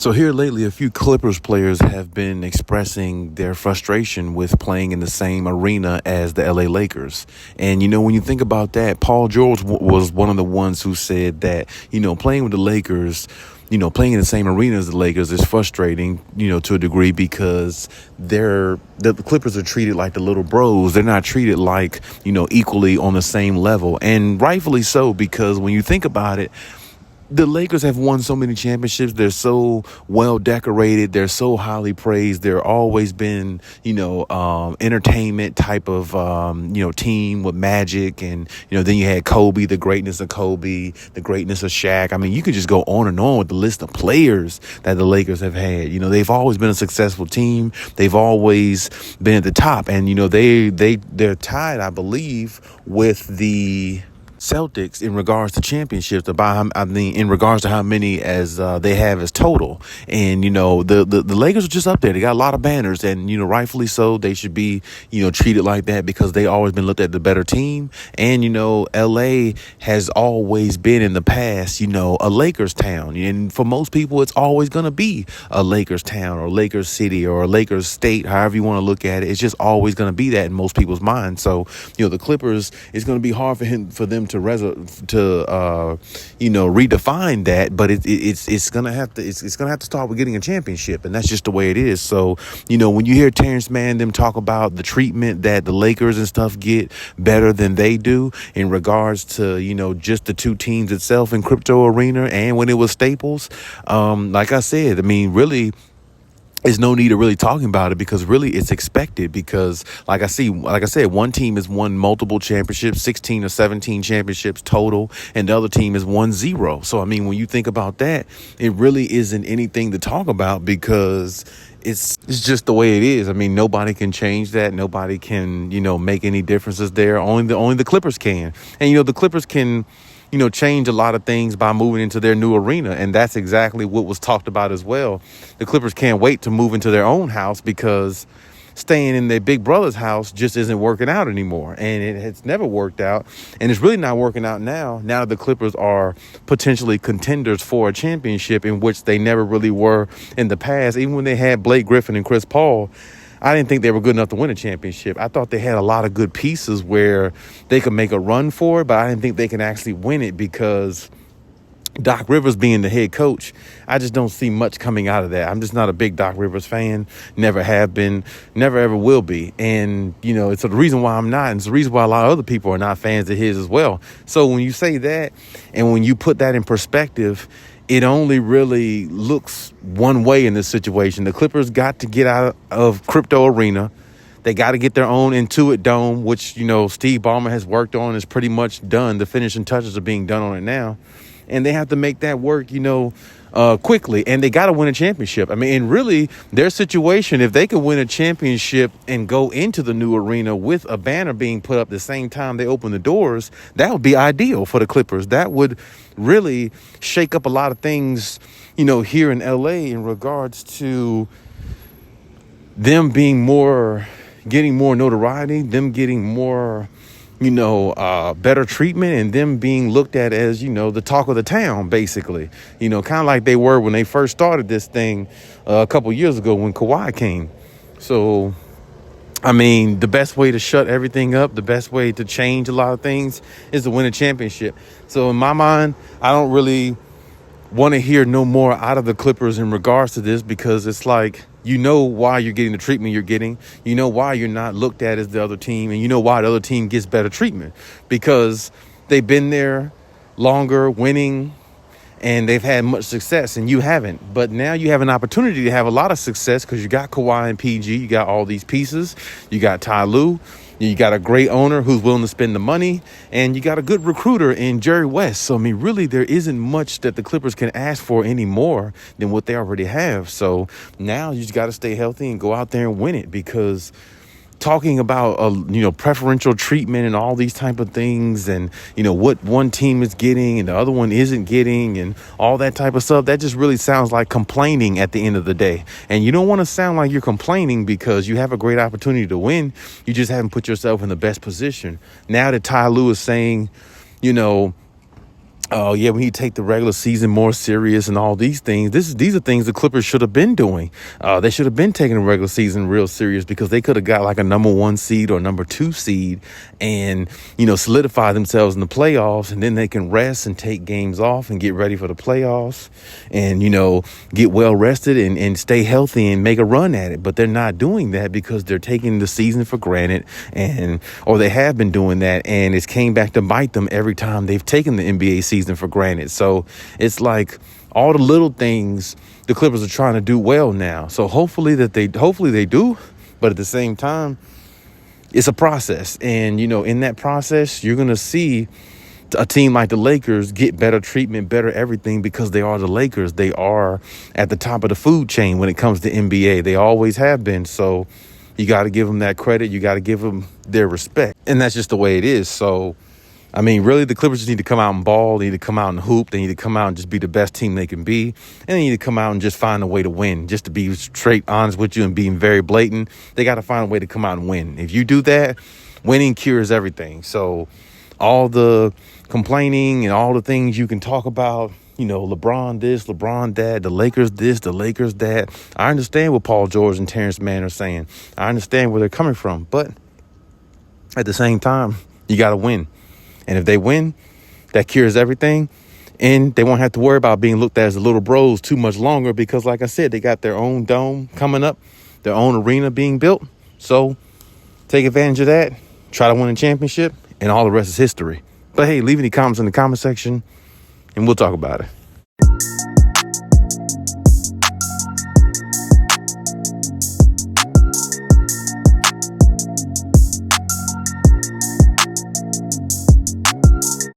So here lately, a few Clippers players have been expressing their frustration with playing in the same arena as the LA Lakers. And, when you think about that, Paul George was one of the ones who said that, playing with the Lakers, playing in the same arena as the Lakers is frustrating, to a degree because the Clippers are treated like the little bros. They're not treated like, equally on the same level. And rightfully so, because when you think about it, the Lakers have won so many championships. They're so well decorated. They're so highly praised. They're always been, entertainment type of, team with Magic. And, then you had Kobe, the greatness of Kobe, the greatness of Shaq. I mean, you could just go on and on with the list of players that the Lakers have had. They've always been a successful team. They've always been at the top. And, they're tied, I believe, with the Celtics in regards to championships, in regards to how many as they have as total. And, the Lakers are just up there. They got a lot of banners, and, rightfully so. They should be, treated like that because they always been looked at the better team. And, LA has always been in the past, a Lakers town. And for most people, it's always going to be a Lakers town or Lakers city or a Lakers state, however you want to look at it. It's just always going to be that in most people's minds. So, the Clippers, it's going to be hard for them to redefine that, but it's gonna have to start with getting a championship, and that's just the way it is. So when you hear Terrence Mann them talk about the treatment that the Lakers and stuff get better than they do in regards to just the two teams itself in Crypto Arena and when it was Staples, like I said, I mean, really, there's no need of really talking about it because really it's expected because like I said, one team has won multiple championships, 16 or 17 championships total, and the other team has won 0. So, I mean, when you think about that, it really isn't anything to talk about because it's just the way it is. I mean, nobody can change that. Nobody can, make any differences there. Only the Clippers can. And, the Clippers can change a lot of things by moving into their new arena. And that's exactly what was talked about as well. The Clippers can't wait to move into their own house because staying in their big brother's house just isn't working out anymore. And it has never worked out. And it's really not working out now. Now the Clippers are potentially contenders for a championship in which they never really were in the past. Even when they had Blake Griffin and Chris Paul, I didn't think they were good enough to win a championship. I thought they had a lot of good pieces where they could make a run for it, but I didn't think they can actually win it because Doc Rivers being the head coach, I just don't see much coming out of that. I'm just not a big Doc Rivers fan. Never have been, never ever will be. And, it's the reason why I'm not. And it's the reason why a lot of other people are not fans of his as well. So when you say that and when you put that in perspective, it only really looks one way in this situation. The Clippers got to get out of Crypto Arena. They got to get their own Intuit Dome, which, Steve Ballmer has worked on, is pretty much done. The finishing touches are being done on it now. And they have to make that work, quickly. And they got to win a championship. I mean, and really, their situation, if they could win a championship and go into the new arena with a banner being put up the same time they open the doors, that would be ideal for the Clippers. That would really shake up a lot of things, here in LA in regards to them getting more notoriety, them getting more better treatment, and them being looked at as, the talk of the town, basically, kind of like they were when they first started this thing a couple years ago when Kawhi came. So, I mean, the best way to shut everything up, the best way to change a lot of things is to win a championship. So in my mind, I don't really want to hear no more out of the Clippers in regards to this because it's like, why you're getting the treatment you're getting. Why you're not looked at as the other team. And why the other team gets better treatment. Because they've been there longer, winning, and they've had much success, and you haven't. But now you have an opportunity to have a lot of success because you got Kawhi and PG. You got all these pieces. You got Ty Lue. You got a great owner who's willing to spend the money, and you got a good recruiter in Jerry West. So, I mean, really, there isn't much that the Clippers can ask for any more than what they already have. So now you just got to stay healthy and go out there and win it because talking about, preferential treatment and all these type of things and, what one team is getting and the other one isn't getting and all that type of stuff, that just really sounds like complaining at the end of the day. And you don't want to sound like you're complaining because you have a great opportunity to win. You just haven't put yourself in the best position. Now that Ty Lue is saying, oh yeah, we need to take the regular season more serious and all these things. These are things the Clippers should have been doing. They should have been taking the regular season real serious, because they could have got like a number 1 seed or number 2 seed and, solidify themselves in the playoffs, and then they can rest and take games off and get ready for the playoffs and, get well rested and stay healthy and make a run at it. But they're not doing that because they're taking the season for granted, or they have been doing that, and it's came back to bite them every time they've taken the NBA season for granted. So it's like all the little things the Clippers are trying to do well now. So hopefully they do, but at the same time, it's a process. And, in that process, you're going to see a team like the Lakers get better treatment, better everything, because they are the Lakers. They are at the top of the food chain when it comes to NBA. They always have been. So you got to give them that credit. You got to give them their respect. And that's just the way it is. So, I mean, really, the Clippers just need to come out and ball. They need to come out and hoop. They need to come out and just be the best team they can be. And they need to come out and just find a way to win. Just to be straight honest with you and being very blatant, they got to find a way to come out and win. If you do that, winning cures everything. So all the complaining and all the things you can talk about, LeBron this, LeBron that, the Lakers this, the Lakers that. I understand what Paul George and Terrence Mann are saying. I understand where they're coming from. But at the same time, you got to win. And if they win, that cures everything. And they won't have to worry about being looked at as the little bros too much longer, because, like I said, they got their own dome coming up, their own arena being built. So take advantage of that. Try to win a championship, and all the rest is history. But hey, leave any comments in the comment section, and we'll talk about it.